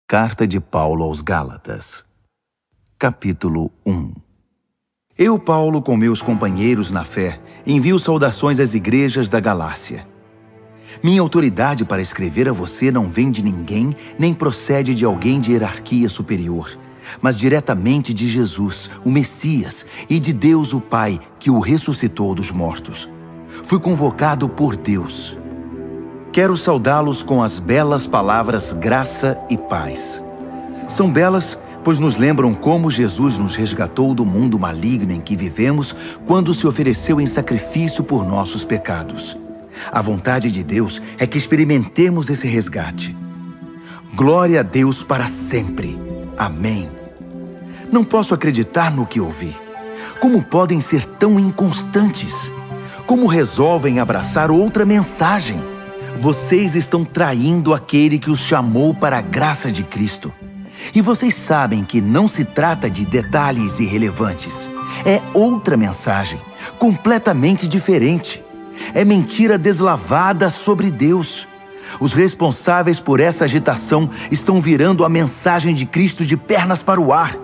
Carta de Paulo aos Gálatas, capítulo 1. Eu, Paulo, com meus companheiros na fé, envio saudações às igrejas da Galácia. Minha autoridade para escrever a você não vem de ninguém, nem procede de alguém de hierarquia superior, mas diretamente de Jesus, o Messias, e de Deus o Pai, que o ressuscitou dos mortos. Fui convocado por Deus. Quero saudá-los com as belas palavras graça e paz. São belas, pois nos lembram como Jesus nos resgatou do mundo maligno em que vivemos quando se ofereceu em sacrifício por nossos pecados. A vontade de Deus é que experimentemos esse resgate. Glória a Deus para sempre. Amém. Não posso acreditar no que ouvi. Como podem ser tão inconstantes? Como resolvem abraçar outra mensagem? Vocês estão traindo aquele que os chamou para a graça de Cristo. E vocês sabem que não se trata de detalhes irrelevantes. É outra mensagem, completamente diferente. É mentira deslavada sobre Deus. Os responsáveis por essa agitação estão virando a mensagem de Cristo de pernas para o ar.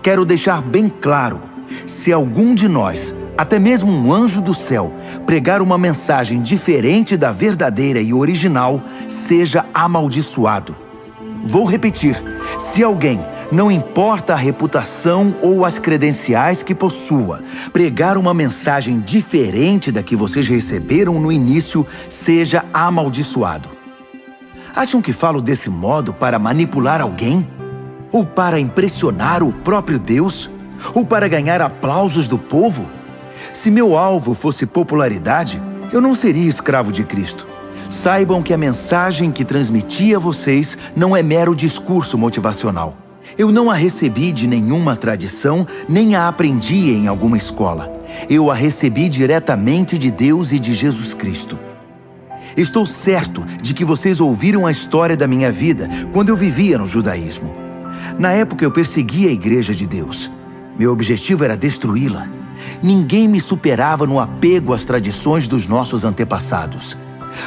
Quero deixar bem claro, se algum de nós, até mesmo um anjo do céu, pregar uma mensagem diferente da verdadeira e original, seja amaldiçoado. Vou repetir, se alguém, não importa a reputação ou as credenciais que possua, pregar uma mensagem diferente da que vocês receberam no início, seja amaldiçoado. Acham que falo desse modo para manipular alguém? Ou para impressionar o próprio Deus? Ou para ganhar aplausos do povo? Se meu alvo fosse popularidade, eu não seria escravo de Cristo. Saibam que a mensagem que transmiti a vocês não é mero discurso motivacional. Eu não a recebi de nenhuma tradição, nem a aprendi em alguma escola. Eu a recebi diretamente de Deus e de Jesus Cristo. Estou certo de que vocês ouviram a história da minha vida quando eu vivia no judaísmo. Na época eu perseguia a Igreja de Deus. Meu objetivo era destruí-la. Ninguém me superava no apego às tradições dos nossos antepassados.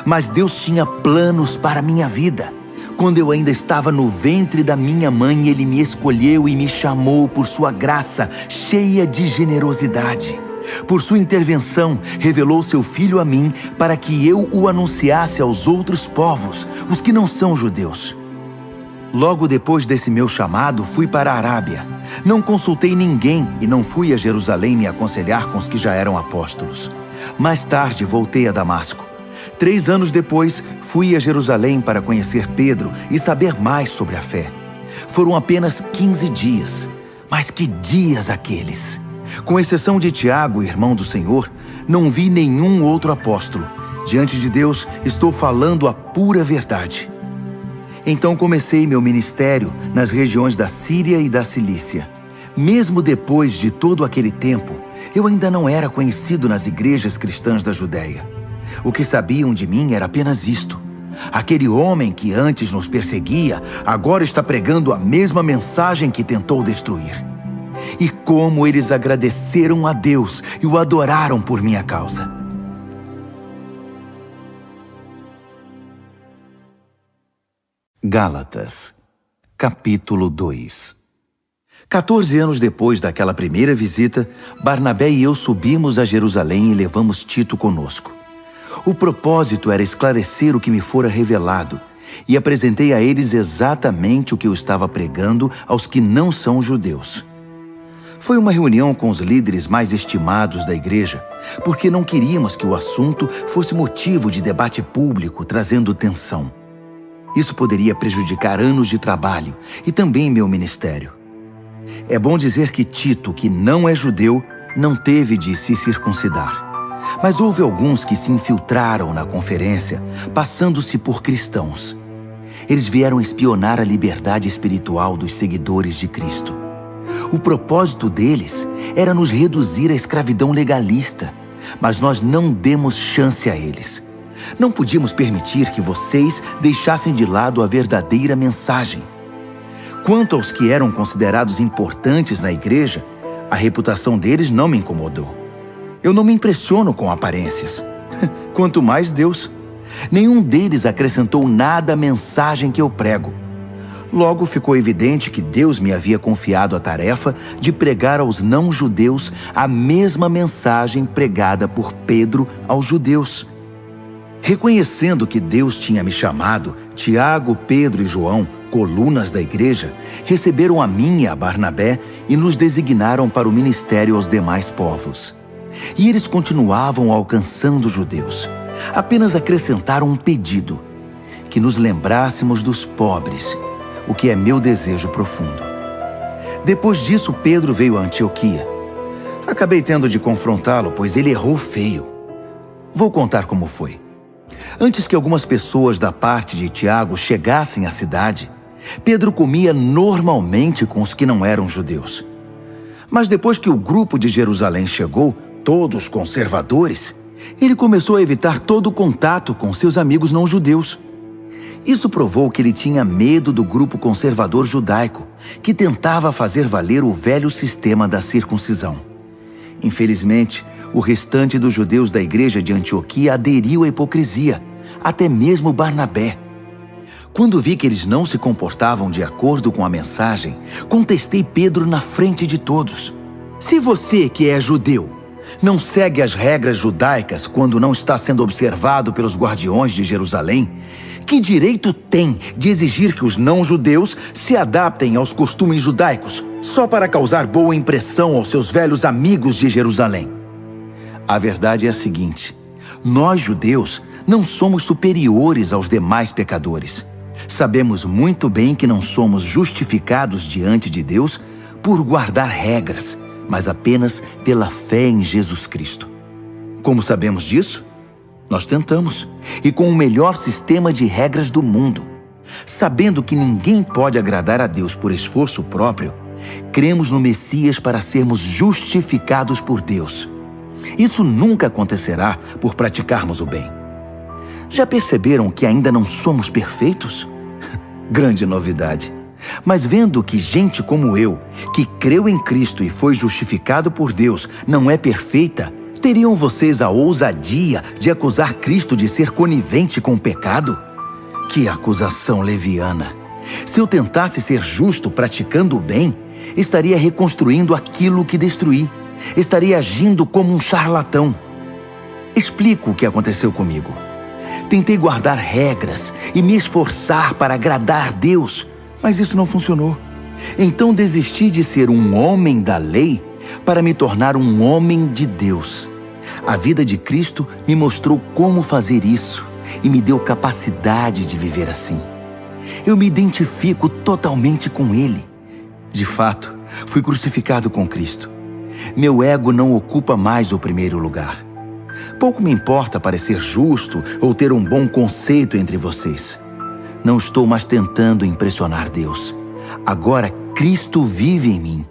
Mas Deus tinha planos para a minha vida. Quando eu ainda estava no ventre da minha mãe, Ele me escolheu e me chamou por sua graça, cheia de generosidade. Por sua intervenção, revelou seu Filho a mim para que eu o anunciasse aos outros povos, os que não são judeus. Logo depois desse meu chamado, fui para a Arábia. Não consultei ninguém e não fui a Jerusalém me aconselhar com os que já eram apóstolos. Mais tarde, voltei a Damasco. 3 anos depois, fui a Jerusalém para conhecer Pedro e saber mais sobre a fé. Foram apenas 15 dias, mas que dias aqueles! Com exceção de Tiago, irmão do Senhor, não vi nenhum outro apóstolo. Diante de Deus, estou falando a pura verdade. Então comecei meu ministério nas regiões da Síria e da Cilícia. Mesmo depois de todo aquele tempo, eu ainda não era conhecido nas igrejas cristãs da Judéia. O que sabiam de mim era apenas isto: aquele homem que antes nos perseguia, agora está pregando a mesma mensagem que tentou destruir. E como eles agradeceram a Deus e o adoraram por minha causa. Gálatas, capítulo 2. 14 anos depois daquela primeira visita, Barnabé e eu subimos a Jerusalém e levamos Tito conosco. O propósito era esclarecer o que me fora revelado, e apresentei a eles exatamente o que eu estava pregando aos que não são judeus. Foi uma reunião com os líderes mais estimados da igreja, porque não queríamos que o assunto fosse motivo de debate público, trazendo tensão. Isso poderia prejudicar anos de trabalho e também meu ministério. É bom dizer que Tito, que não é judeu, não teve de se circuncidar. Mas houve alguns que se infiltraram na conferência, passando-se por cristãos. Eles vieram espionar a liberdade espiritual dos seguidores de Cristo. O propósito deles era nos reduzir à escravidão legalista, mas nós não demos chance a eles. Não podíamos permitir que vocês deixassem de lado a verdadeira mensagem. Quanto aos que eram considerados importantes na igreja, a reputação deles não me incomodou. Eu não me impressiono com aparências. Quanto mais Deus. Nenhum deles acrescentou nada à mensagem que eu prego. Logo ficou evidente que Deus me havia confiado a tarefa de pregar aos não-judeus a mesma mensagem pregada por Pedro aos judeus. Reconhecendo que Deus tinha me chamado, Tiago, Pedro e João, colunas da igreja, receberam a mim e a Barnabé e nos designaram para o ministério aos demais povos. E eles continuavam alcançando os judeus. Apenas acrescentaram um pedido: que nos lembrássemos dos pobres, o que é meu desejo profundo. Depois disso, Pedro veio a Antioquia. Acabei tendo de confrontá-lo, pois ele errou feio. Vou contar como foi. Antes que algumas pessoas da parte de Tiago chegassem à cidade, Pedro comia normalmente com os que não eram judeus. Mas depois que o grupo de Jerusalém chegou, todos conservadores, ele começou a evitar todo contato com seus amigos não-judeus. Isso provou que ele tinha medo do grupo conservador judaico, que tentava fazer valer o velho sistema da circuncisão. Infelizmente, o restante dos judeus da igreja de Antioquia aderiu à hipocrisia, até mesmo Barnabé. Quando vi que eles não se comportavam de acordo com a mensagem, contestei Pedro na frente de todos. Se você, que é judeu, não segue as regras judaicas quando não está sendo observado pelos guardiões de Jerusalém, que direito tem de exigir que os não-judeus se adaptem aos costumes judaicos só para causar boa impressão aos seus velhos amigos de Jerusalém? A verdade é a seguinte: nós, judeus, não somos superiores aos demais pecadores. Sabemos muito bem que não somos justificados diante de Deus por guardar regras, mas apenas pela fé em Jesus Cristo. Como sabemos disso? Nós tentamos, e com o melhor sistema de regras do mundo. Sabendo que ninguém pode agradar a Deus por esforço próprio, cremos no Messias para sermos justificados por Deus. Isso nunca acontecerá por praticarmos o bem. Já perceberam que ainda não somos perfeitos? Grande novidade. Mas vendo que gente como eu, que creu em Cristo e foi justificado por Deus, não é perfeita, teriam vocês a ousadia de acusar Cristo de ser conivente com o pecado? Que acusação leviana! Se eu tentasse ser justo praticando o bem, estaria reconstruindo aquilo que destruí. Estaria agindo como um charlatão. Explico o que aconteceu comigo. Tentei guardar regras e me esforçar para agradar a Deus, mas isso não funcionou. Então desisti de ser um homem da lei para me tornar um homem de Deus. A vida de Cristo me mostrou como fazer isso e me deu capacidade de viver assim. Eu me identifico totalmente com Ele. De fato, fui crucificado com Cristo. Meu ego não ocupa mais o primeiro lugar. Pouco me importa parecer justo ou ter um bom conceito entre vocês. Não estou mais tentando impressionar Deus. Agora Cristo vive em mim.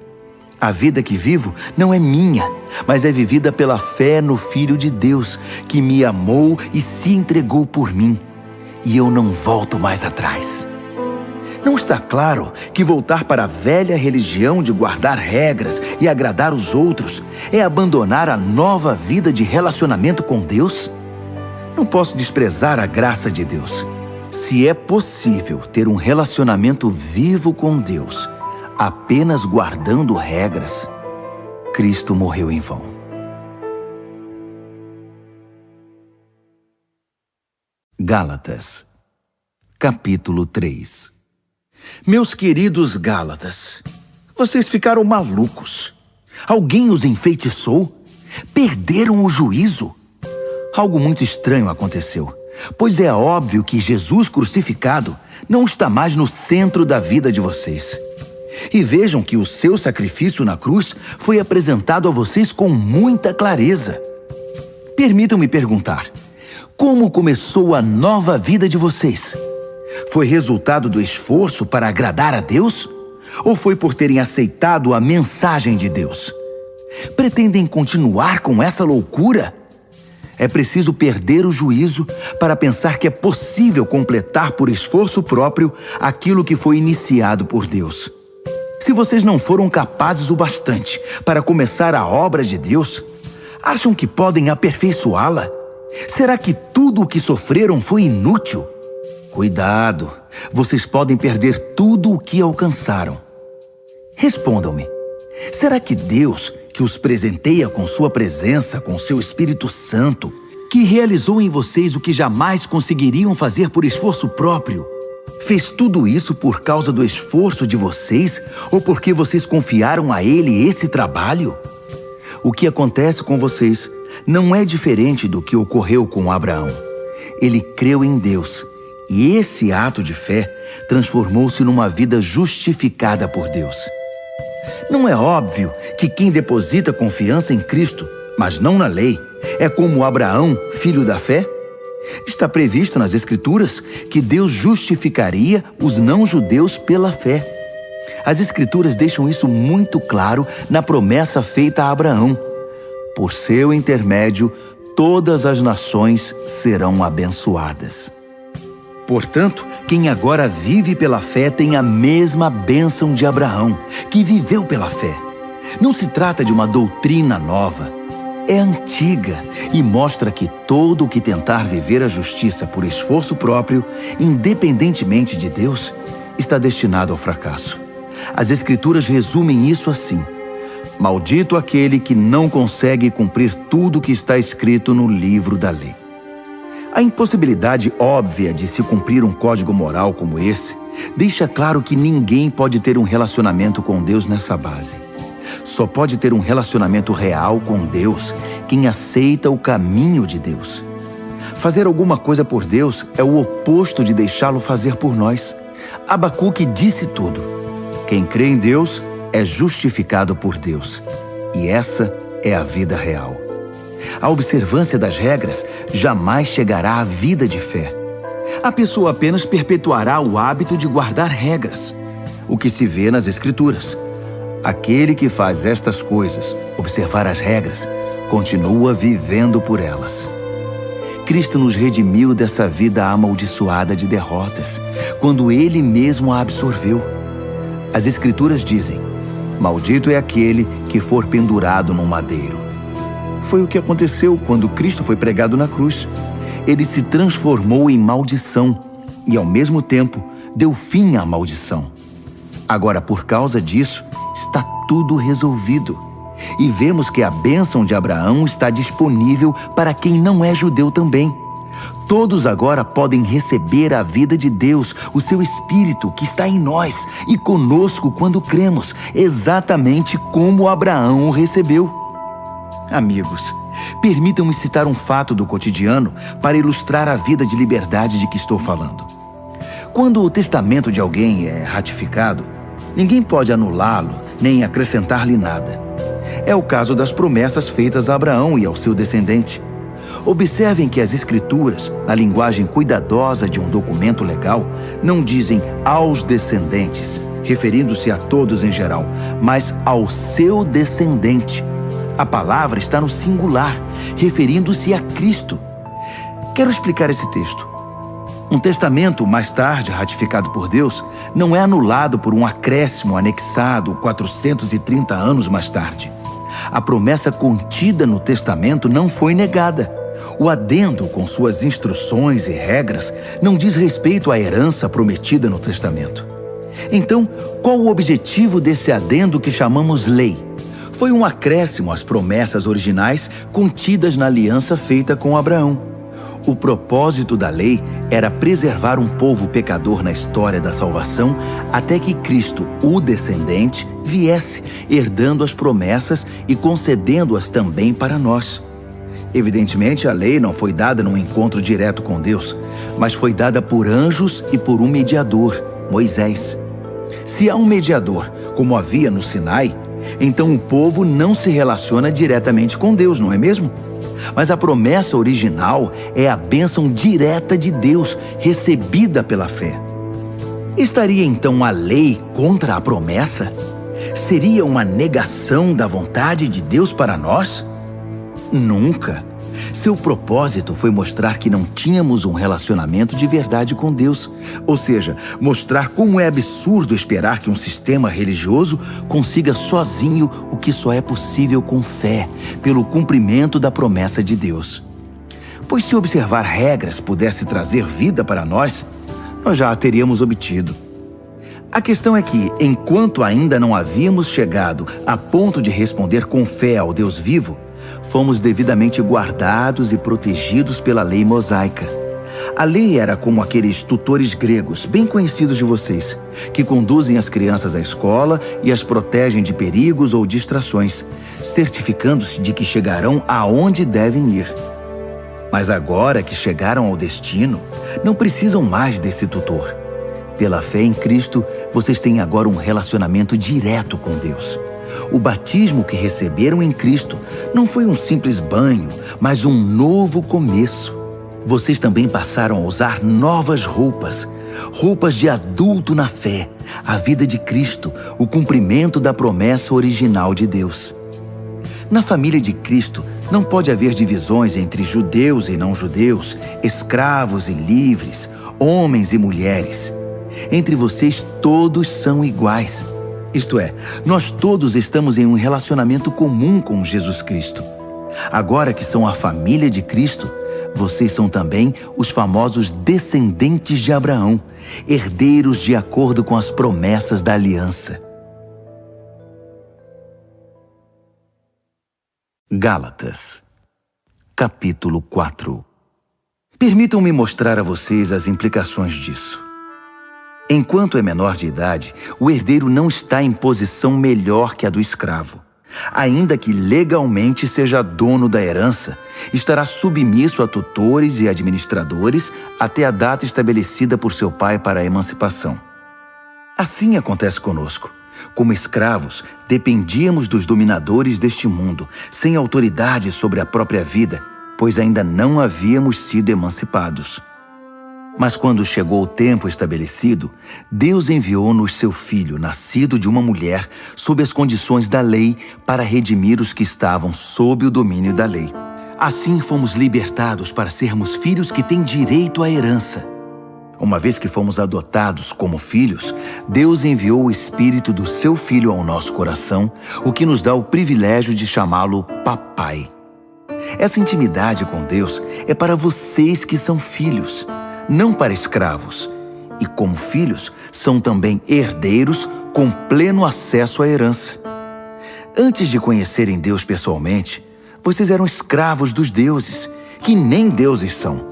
A vida que vivo não é minha, mas é vivida pela fé no Filho de Deus, que me amou e se entregou por mim. E eu não volto mais atrás. Não está claro que voltar para a velha religião de guardar regras e agradar os outros é abandonar a nova vida de relacionamento com Deus? Não posso desprezar a graça de Deus. Se é possível ter um relacionamento vivo com Deus, apenas guardando regras, Cristo morreu em vão. Gálatas, capítulo 3. Meus queridos Gálatas, vocês ficaram malucos. Alguém os enfeitiçou? Perderam o juízo? Algo muito estranho aconteceu, pois é óbvio que Jesus crucificado não está mais no centro da vida de vocês. E vejam que o seu sacrifício na cruz foi apresentado a vocês com muita clareza. Permitam-me perguntar: como começou a nova vida de vocês? Foi resultado do esforço para agradar a Deus? Ou foi por terem aceitado a mensagem de Deus? Pretendem continuar com essa loucura? É preciso perder o juízo para pensar que é possível completar por esforço próprio aquilo que foi iniciado por Deus. Se vocês não foram capazes o bastante para começar a obra de Deus, acham que podem aperfeiçoá-la? Será que tudo o que sofreram foi inútil? Cuidado! vocês podem perder tudo o que alcançaram. Respondam-me, será que Deus, que os presenteia com sua presença, com seu Espírito Santo, que realizou em vocês o que jamais conseguiriam fazer por esforço próprio, fez tudo isso por causa do esforço de vocês ou porque vocês confiaram a Ele esse trabalho? O que acontece com vocês não é diferente do que ocorreu com Abraão. Ele creu em Deus e esse ato de fé transformou-se numa vida justificada por Deus. Não é óbvio que quem deposita confiança em Cristo, mas não na lei, é como Abraão, filho da fé? Está previsto nas Escrituras que Deus justificaria os não-judeus pela fé. As Escrituras deixam isso muito claro na promessa feita a Abraão. Por seu intermédio, todas as nações serão abençoadas. Portanto, quem agora vive pela fé tem a mesma bênção de Abraão, que viveu pela fé. Não se trata de uma doutrina nova. É antiga e mostra que todo o que tentar viver a justiça por esforço próprio, independentemente de Deus, está destinado ao fracasso. As Escrituras resumem isso assim: maldito aquele que não consegue cumprir tudo o que está escrito no livro da lei. A impossibilidade óbvia de se cumprir um código moral como esse deixa claro que ninguém pode ter um relacionamento com Deus nessa base. Só pode ter um relacionamento real com Deus quem aceita o caminho de Deus. Fazer alguma coisa por Deus é o oposto de deixá-lo fazer por nós. Abacuque disse tudo. Quem crê em Deus é justificado por Deus. E essa é a vida real. A observância das regras jamais chegará à vida de fé. A pessoa apenas perpetuará o hábito de guardar regras, o que se vê nas Escrituras. Aquele que faz estas coisas, observar as regras, continua vivendo por elas. Cristo nos redimiu dessa vida amaldiçoada de derrotas, quando Ele mesmo a absorveu. As Escrituras dizem: maldito é aquele que for pendurado num madeiro. Foi o que aconteceu quando Cristo foi pregado na cruz. Ele se transformou em maldição e, ao mesmo tempo, deu fim à maldição. Agora, por causa disso, está tudo resolvido. E vemos que a bênção de Abraão está disponível para quem não é judeu também. Todos agora podem receber a vida de Deus, o seu Espírito que está em nós e conosco quando cremos, exatamente como Abraão o recebeu. Amigos, permitam-me citar um fato do cotidiano para ilustrar a vida de liberdade de que estou falando. Quando o testamento de alguém é ratificado, ninguém pode anulá-lo nem acrescentar-lhe nada. É o caso das promessas feitas a Abraão e ao seu descendente. Observem que as Escrituras, na linguagem cuidadosa de um documento legal, não dizem aos descendentes, referindo-se a todos em geral, mas ao seu descendente. A palavra está no singular, referindo-se a Cristo. Quero explicar esse texto. Um testamento, mais tarde ratificado por Deus, não é anulado por um acréscimo anexado 430 anos mais tarde. A promessa contida no testamento não foi negada. O adendo, com suas instruções e regras, não diz respeito à herança prometida no testamento. Então, qual o objetivo desse adendo que chamamos lei? Foi um acréscimo às promessas originais contidas na aliança feita com Abraão. O propósito da lei era preservar um povo pecador na história da salvação até que Cristo, o descendente, viesse, herdando as promessas e concedendo-as também para nós. Evidentemente, a lei não foi dada num encontro direto com Deus, mas foi dada por anjos e por um mediador, Moisés. Se há um mediador, como havia no Sinai, então o povo não se relaciona diretamente com Deus, não é mesmo? Mas a promessa original é a bênção direta de Deus, recebida pela fé. Estaria então a lei contra a promessa? Seria uma negação da vontade de Deus para nós? Nunca. Seu propósito foi mostrar que não tínhamos um relacionamento de verdade com Deus. Ou seja, mostrar como é absurdo esperar que um sistema religioso consiga sozinho o que só é possível com fé, pelo cumprimento da promessa de Deus. Pois se observar regras pudesse trazer vida para nós, nós já a teríamos obtido. A questão é que, enquanto ainda não havíamos chegado a ponto de responder com fé ao Deus vivo, fomos devidamente guardados e protegidos pela lei mosaica. A lei era como aqueles tutores gregos, bem conhecidos de vocês, que conduzem as crianças à escola e as protegem de perigos ou distrações, certificando-se de que chegarão aonde devem ir. Mas agora que chegaram ao destino, não precisam mais desse tutor. Pela fé em Cristo, vocês têm agora um relacionamento direto com Deus. O batismo que receberam em Cristo não foi um simples banho, mas um novo começo. Vocês também passaram a usar novas roupas, roupas de adulto na fé, a vida de Cristo, o cumprimento da promessa original de Deus. Na família de Cristo, não pode haver divisões entre judeus e não-judeus, escravos e livres, homens e mulheres. Entre vocês, todos são iguais. Isto é, nós todos estamos em um relacionamento comum com Jesus Cristo. Agora que são a família de Cristo, vocês são também os famosos descendentes de Abraão, herdeiros de acordo com as promessas da aliança. Gálatas, capítulo 4. Permitam-me mostrar a vocês as implicações disso. Enquanto é menor de idade, o herdeiro não está em posição melhor que a do escravo. Ainda que legalmente seja dono da herança, estará submisso a tutores e administradores até a data estabelecida por seu pai para a emancipação. Assim acontece conosco. Como escravos, dependíamos dos dominadores deste mundo, sem autoridade sobre a própria vida, pois ainda não havíamos sido emancipados. Mas quando chegou o tempo estabelecido, Deus enviou-nos seu Filho, nascido de uma mulher, sob as condições da lei, para redimir os que estavam sob o domínio da lei. Assim fomos libertados para sermos filhos que têm direito à herança. Uma vez que fomos adotados como filhos, Deus enviou o Espírito do seu Filho ao nosso coração, o que nos dá o privilégio de chamá-lo Papai. Essa intimidade com Deus é para vocês que são filhos, não para escravos, e como filhos, são também herdeiros com pleno acesso à herança. Antes de conhecerem Deus pessoalmente, vocês eram escravos dos deuses, que nem deuses são.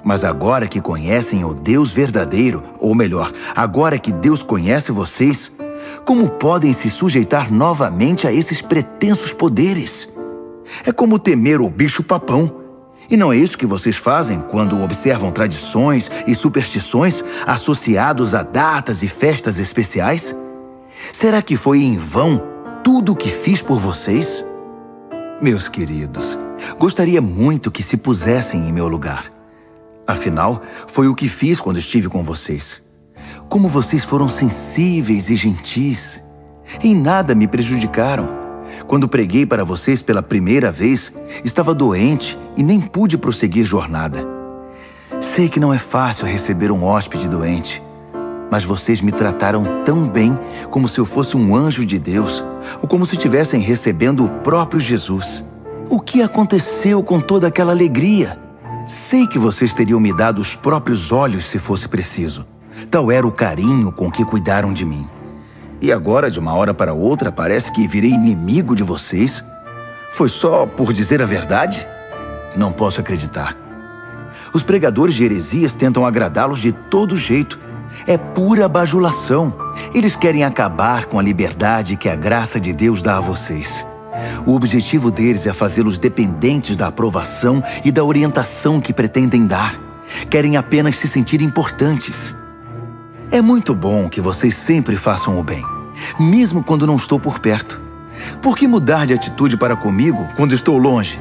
Mas agora que conhecem o Deus verdadeiro, ou melhor, agora que Deus conhece vocês, como podem se sujeitar novamente a esses pretensos poderes? É como temer o bicho-papão. E não é isso que vocês fazem quando observam tradições e superstições associados a datas e festas especiais? Será que foi em vão tudo o que fiz por vocês? Meus queridos, gostaria muito que se pusessem em meu lugar. Afinal, foi o que fiz quando estive com vocês. Como vocês foram sensíveis e gentis. Em nada me prejudicaram. Quando preguei para vocês pela primeira vez, estava doente e nem pude prosseguir jornada. Sei que não é fácil receber um hóspede doente, mas vocês me trataram tão bem como se eu fosse um anjo de Deus, ou como se estivessem recebendo o próprio Jesus. O que aconteceu com toda aquela alegria? Sei que vocês teriam me dado os próprios olhos se fosse preciso. Tal era o carinho com que cuidaram de mim. E agora, de uma hora para outra, parece que virei inimigo de vocês? Foi só por dizer a verdade? Não posso acreditar. Os pregadores de heresias tentam agradá-los de todo jeito. É pura bajulação. Eles querem acabar com a liberdade que a graça de Deus dá a vocês. O objetivo deles é fazê-los dependentes da aprovação e da orientação que pretendem dar. Querem apenas se sentir importantes. É muito bom que vocês sempre façam o bem, mesmo quando não estou por perto. Por que mudar de atitude para comigo quando estou longe?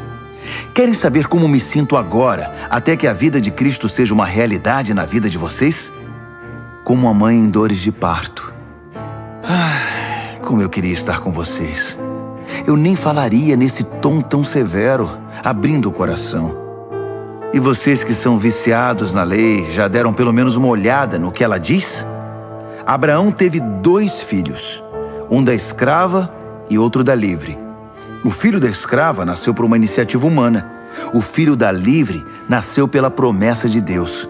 Querem saber como me sinto agora, até que a vida de Cristo seja uma realidade na vida de vocês? Como a mãe em dores de parto. Como eu queria estar com vocês. Eu nem falaria nesse tom tão severo, abrindo o coração. E vocês que são viciados na lei, já deram pelo menos uma olhada no que ela diz? Abraão teve 2 filhos, um da escrava e outro da livre. O filho da escrava nasceu por uma iniciativa humana. O filho da livre nasceu pela promessa de Deus.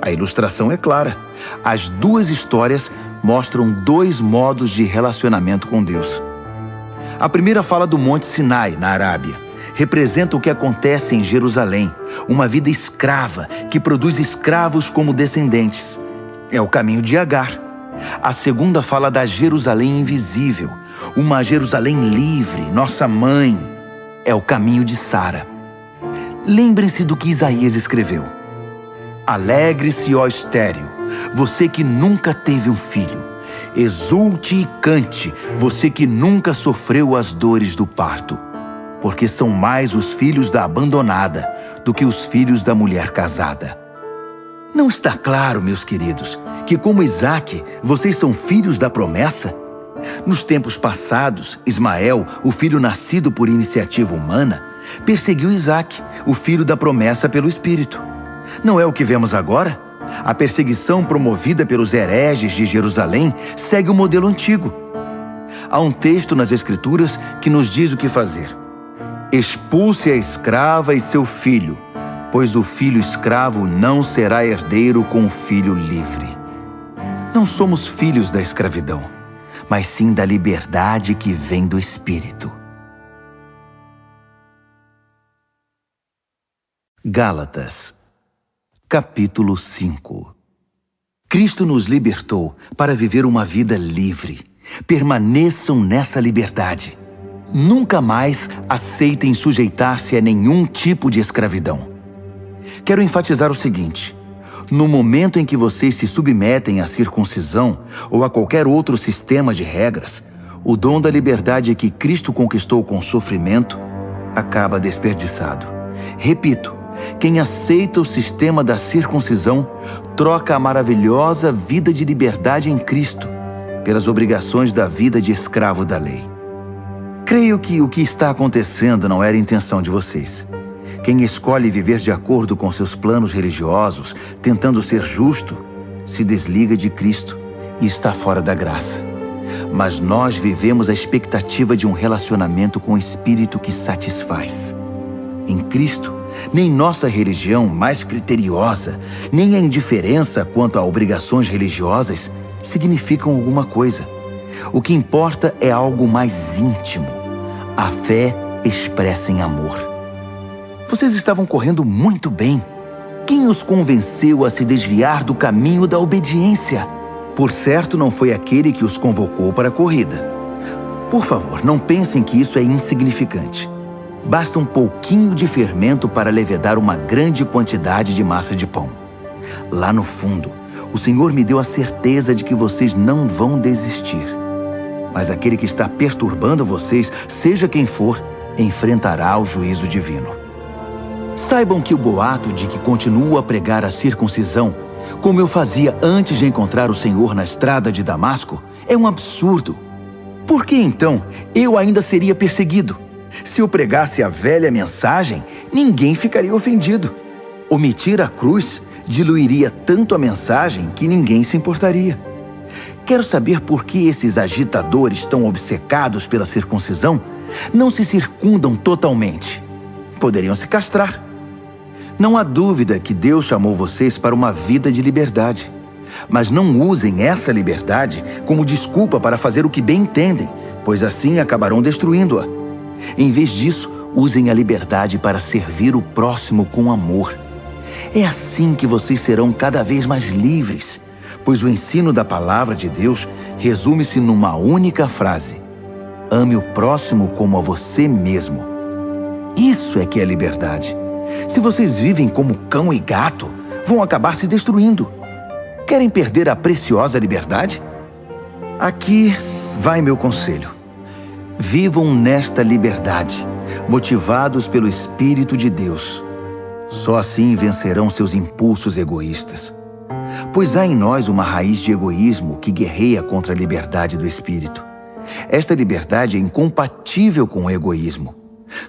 A ilustração é clara. As duas histórias mostram dois modos de relacionamento com Deus. A primeira fala do Monte Sinai, na Arábia. Representa o que acontece em Jerusalém, uma vida escrava que produz escravos como descendentes. É o caminho de Agar. A segunda fala da Jerusalém invisível, uma Jerusalém livre, nossa mãe. É o caminho de Sara. Lembrem-se do que Isaías escreveu. Alegre-se, ó estéril, você que nunca teve um filho. Exulte e cante, você que nunca sofreu as dores do parto. Porque são mais os filhos da abandonada do que os filhos da mulher casada. Não está claro, meus queridos, que como Isaque, vocês são filhos da promessa? Nos tempos passados, Ismael, o filho nascido por iniciativa humana, perseguiu Isaque, o filho da promessa pelo Espírito. Não é o que vemos agora? A perseguição promovida pelos hereges de Jerusalém segue o modelo antigo. Há um texto nas Escrituras que nos diz o que fazer. Expulse a escrava e seu filho, pois o filho escravo não será herdeiro com o filho livre. Não somos filhos da escravidão, mas sim da liberdade que vem do Espírito. Gálatas, capítulo 5. Cristo nos libertou para viver uma vida livre. Permaneçam nessa liberdade. Nunca mais aceitem sujeitar-se a nenhum tipo de escravidão. Quero enfatizar o seguinte: no momento em que vocês se submetem à circuncisão ou a qualquer outro sistema de regras, o dom da liberdade que Cristo conquistou com sofrimento acaba desperdiçado. Repito, quem aceita o sistema da circuncisão troca a maravilhosa vida de liberdade em Cristo pelas obrigações da vida de escravo da lei. Creio que o que está acontecendo não era a intenção de vocês. Quem escolhe viver de acordo com seus planos religiosos, tentando ser justo, se desliga de Cristo e está fora da graça. Mas nós vivemos a expectativa de um relacionamento com o Espírito que satisfaz. Em Cristo, nem nossa religião mais criteriosa, nem a indiferença quanto a obrigações religiosas significam alguma coisa. O que importa é algo mais íntimo. A fé expressa em amor. Vocês estavam correndo muito bem. Quem os convenceu a se desviar do caminho da obediência? Por certo, não foi aquele que os convocou para a corrida. Por favor, não pensem que isso é insignificante. Basta um pouquinho de fermento para levedar uma grande quantidade de massa de pão. Lá no fundo, o Senhor me deu a certeza de que vocês não vão desistir. Mas aquele que está perturbando vocês, seja quem for, enfrentará o juízo divino. Saibam que o boato de que continuo a pregar a circuncisão, como eu fazia antes de encontrar o Senhor na estrada de Damasco, é um absurdo. Por que então eu ainda seria perseguido? Se eu pregasse a velha mensagem, ninguém ficaria ofendido. Omitir a cruz diluiria tanto a mensagem que ninguém se importaria. Quero saber por que esses agitadores tão obcecados pela circuncisão não se circundam totalmente. Poderiam se castrar. Não há dúvida que Deus chamou vocês para uma vida de liberdade. Mas não usem essa liberdade como desculpa para fazer o que bem entendem, pois assim acabarão destruindo-a. Em vez disso, usem a liberdade para servir o próximo com amor. É assim que vocês serão cada vez mais livres, pois o ensino da palavra de Deus resume-se numa única frase: ame o próximo como a você mesmo. Isso é que é liberdade. Se vocês vivem como cão e gato, vão acabar se destruindo. Querem perder a preciosa liberdade? Aqui vai meu conselho. Vivam nesta liberdade, motivados pelo Espírito de Deus. Só assim vencerão seus impulsos egoístas. Pois há em nós uma raiz de egoísmo que guerreia contra a liberdade do Espírito. Esta liberdade é incompatível com o egoísmo.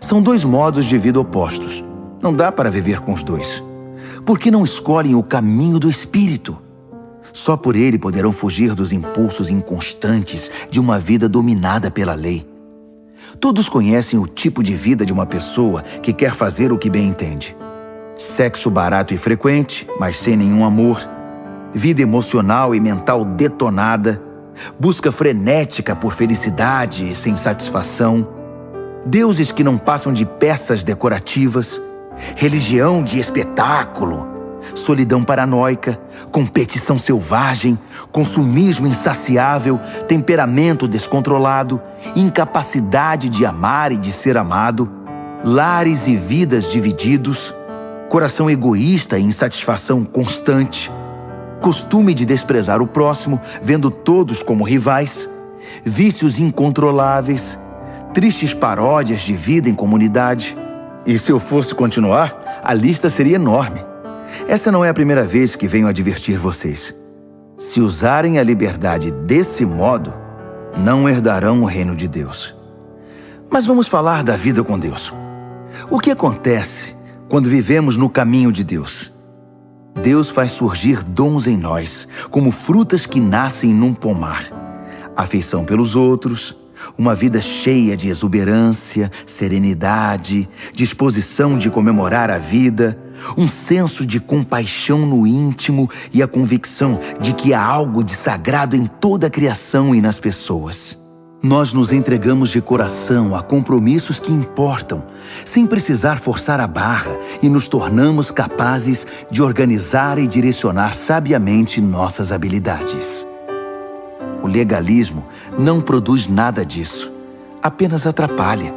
São dois modos de vida opostos. Não dá para viver com os dois. Por que não escolhem o caminho do Espírito? Só por ele poderão fugir dos impulsos inconstantes de uma vida dominada pela lei. Todos conhecem o tipo de vida de uma pessoa que quer fazer o que bem entende. Sexo barato e frequente, mas sem nenhum amor. Vida emocional e mental detonada. Busca frenética por felicidade e sem satisfação. Deuses que não passam de peças decorativas. Religião de espetáculo. Solidão paranoica, competição selvagem, consumismo insaciável, temperamento descontrolado, incapacidade de amar e de ser amado, lares e vidas divididos, coração egoísta e insatisfação constante, costume de desprezar o próximo, vendo todos como rivais, vícios incontroláveis, tristes paródias de vida em comunidade. E se eu fosse continuar, a lista seria enorme. Essa não é a primeira vez que venho advertir vocês. Se usarem a liberdade desse modo, não herdarão o reino de Deus. Mas vamos falar da vida com Deus. O que acontece quando vivemos no caminho de Deus? Deus faz surgir dons em nós, como frutas que nascem num pomar. Afeição pelos outros, uma vida cheia de exuberância, serenidade, disposição de comemorar a vida, um senso de compaixão no íntimo e a convicção de que há algo de sagrado em toda a criação e nas pessoas. Nós nos entregamos de coração a compromissos que importam, sem precisar forçar a barra, e nos tornamos capazes de organizar e direcionar sabiamente nossas habilidades. O legalismo não produz nada disso, apenas atrapalha.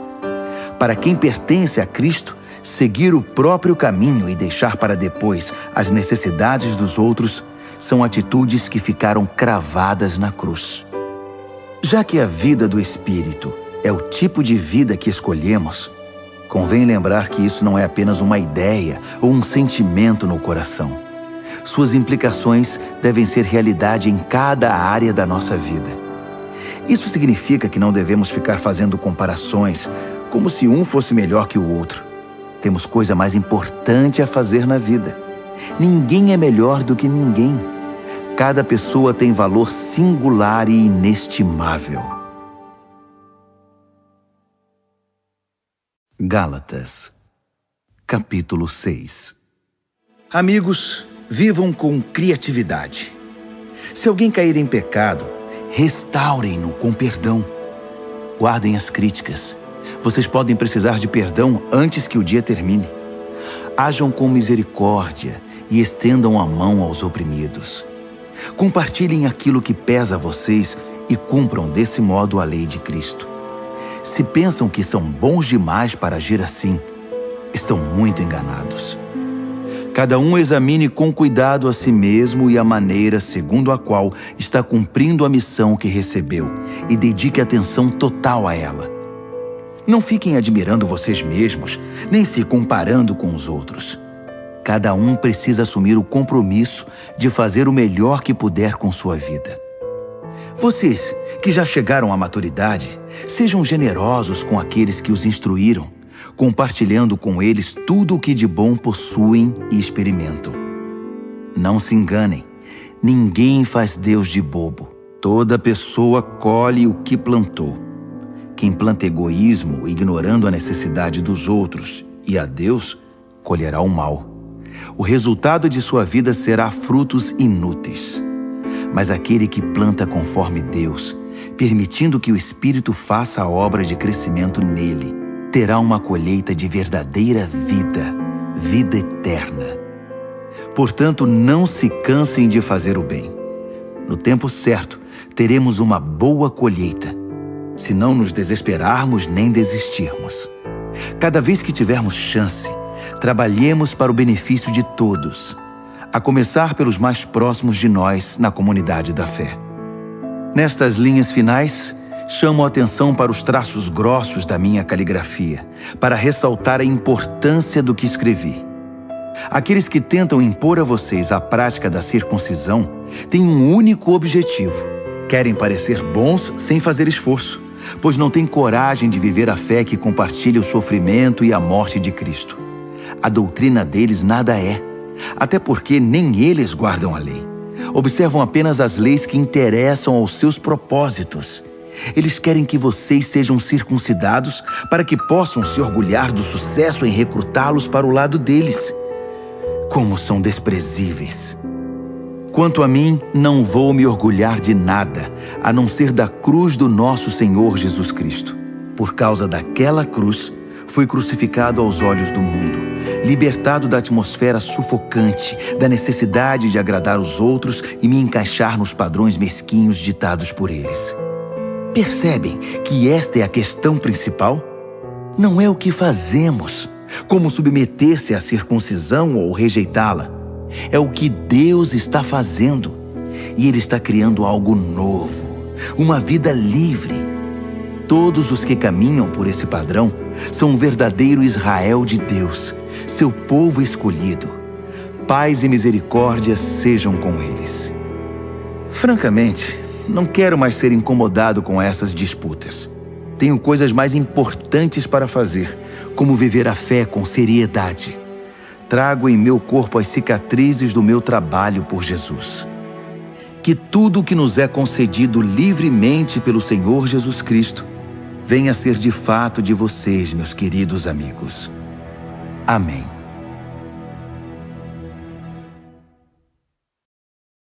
Para quem pertence a Cristo, seguir o próprio caminho e deixar para depois as necessidades dos outros são atitudes que ficaram cravadas na cruz. Já que a vida do Espírito é o tipo de vida que escolhemos, convém lembrar que isso não é apenas uma ideia ou um sentimento no coração. Suas implicações devem ser realidade em cada área da nossa vida. Isso significa que não devemos ficar fazendo comparações como se um fosse melhor que o outro. Temos coisa mais importante a fazer na vida. Ninguém é melhor do que ninguém. Cada pessoa tem valor singular e inestimável. Gálatas, capítulo 6. Amigos, vivam com criatividade. Se alguém cair em pecado, restaurem-no com perdão. Guardem as críticas. Vocês podem precisar de perdão antes que o dia termine. Ajam com misericórdia e estendam a mão aos oprimidos. Compartilhem aquilo que pesa a vocês e cumpram desse modo a lei de Cristo. Se pensam que são bons demais para agir assim, estão muito enganados. Cada um examine com cuidado a si mesmo e a maneira segundo a qual está cumprindo a missão que recebeu e dedique atenção total a ela. Não fiquem admirando vocês mesmos, nem se comparando com os outros. Cada um precisa assumir o compromisso de fazer o melhor que puder com sua vida. Vocês, que já chegaram à maturidade, sejam generosos com aqueles que os instruíram, compartilhando com eles tudo o que de bom possuem e experimentam. Não se enganem, ninguém faz Deus de bobo. Toda pessoa colhe o que plantou. Quem planta egoísmo, ignorando a necessidade dos outros e a Deus, colherá o mal. O resultado de sua vida será frutos inúteis. Mas aquele que planta conforme Deus, permitindo que o Espírito faça a obra de crescimento nele, terá uma colheita de verdadeira vida, vida eterna. Portanto, não se cansem de fazer o bem. No tempo certo, teremos uma boa colheita, se não nos desesperarmos nem desistirmos. Cada vez que tivermos chance, trabalhemos para o benefício de todos, a começar pelos mais próximos de nós na comunidade da fé. Nestas linhas finais, chamo a atenção para os traços grossos da minha caligrafia, para ressaltar a importância do que escrevi. Aqueles que tentam impor a vocês a prática da circuncisão têm um único objetivo: querem parecer bons sem fazer esforço, pois não têm coragem de viver a fé que compartilha o sofrimento e a morte de Cristo. A doutrina deles nada é, até porque nem eles guardam a lei. Observam apenas as leis que interessam aos seus propósitos. Eles querem que vocês sejam circuncidados para que possam se orgulhar do sucesso em recrutá-los para o lado deles. Como são desprezíveis! Quanto a mim, não vou me orgulhar de nada, a não ser da cruz do nosso Senhor Jesus Cristo. Por causa daquela cruz, fui crucificado aos olhos do mundo, libertado da atmosfera sufocante, da necessidade de agradar os outros e me encaixar nos padrões mesquinhos ditados por eles. Percebem que esta é a questão principal? Não é o que fazemos, como submeter-se à circuncisão ou rejeitá-la. É o que Deus está fazendo. E Ele está criando algo novo, uma vida livre. Todos os que caminham por esse padrão são um verdadeiro Israel de Deus, seu povo escolhido. Paz e misericórdia sejam com eles. Francamente, não quero mais ser incomodado com essas disputas. Tenho coisas mais importantes para fazer, como viver a fé com seriedade. Trago em meu corpo as cicatrizes do meu trabalho por Jesus. Que tudo o que nos é concedido livremente pelo Senhor Jesus Cristo venha a ser de fato de vocês, meus queridos amigos. Amém.